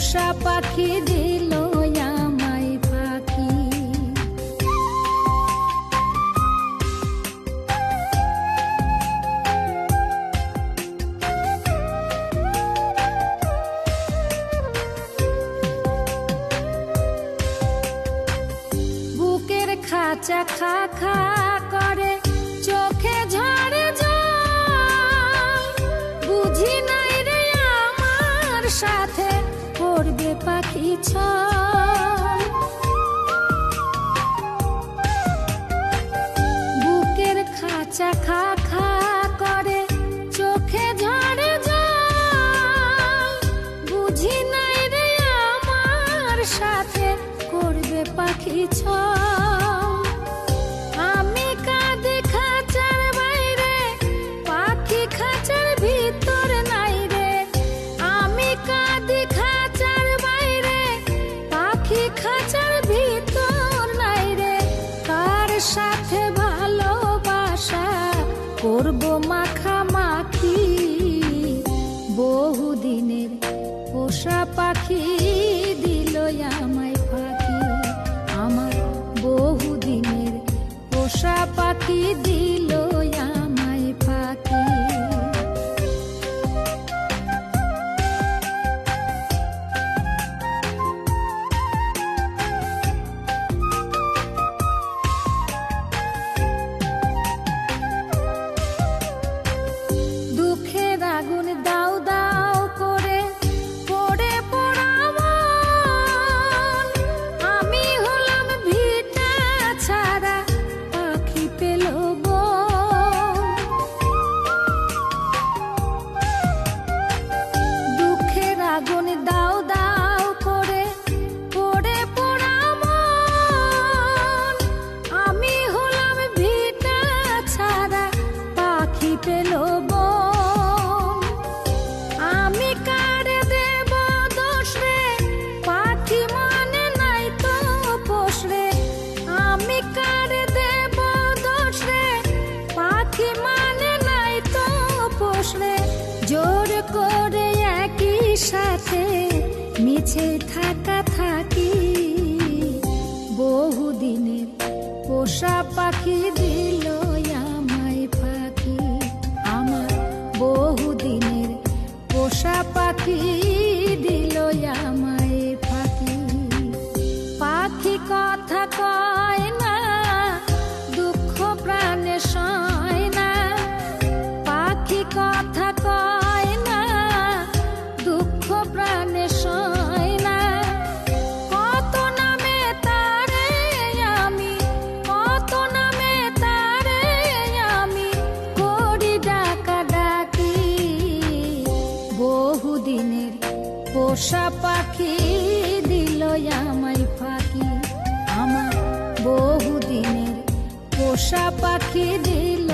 পোষা পাখি দিল আমায় ফাঁকি। বুকের খাঁচা খা খা করে, চোখে ঝরে জল, বুঝি নাই রে আমার সাথে করবে পাখি ছল। বুকের খাঁচা খা খা করে, চোখে ঝরে জল, বুঝি নাই রে আমার সাথে করবে পাখি ছল। আমি কাঁদি খাঁচার বাইরে, পাখি খাঁচার ভিতর নাই রে। আমি কাঁদি খাঁচার বাইরে, পাখি খাঁচার ভিতর নাই রে। কার সাথে ভালোবাসা করব মাখামাখি, বহুদিনের পোষা পাখি দিল আমায় ফাঁকি। আমার বহুদিনের পোষা পাখি দিল আমায় ফাঁকি। দুঃখের আগুন দাও দাও করে পড়ে পোড়া মন, আমি হলাম ভিটা ছাড়া পাখি পেল বন। দুঃখের আগুন দাও দাও করে পড়ে পোড়া মন, আমি হলাম ভিটা ছাড়া পাখি পেল বন। আমি কারে দেব দোষ রে, পাখি মানে নাই তো পোষ রে। আমি কারে দেব দোষ রে, পাখি মানে নাই তো পোষ রে। জোর করে একই সাথে মিছে থাকা থাকি, বহুদিনের পোষা পাখি দিল আমায় ফাঁকি। আমার বহুদিনের পোষা পাখি দিল আমায় ফাঁকি। পাখি কথা কয় না, দুঃখ প্রাণে সয় না। পাখি কথা কয় না, দুঃখ প্রাণে সয় না। কত নামে তারে আমি, কত নামে তারে আমি করি ডাকা ডাকি। বহুদিনের পোষা পাখি দিল আমায় ফাঁকি। আমার বহুদিনের পোষা পাখি দিল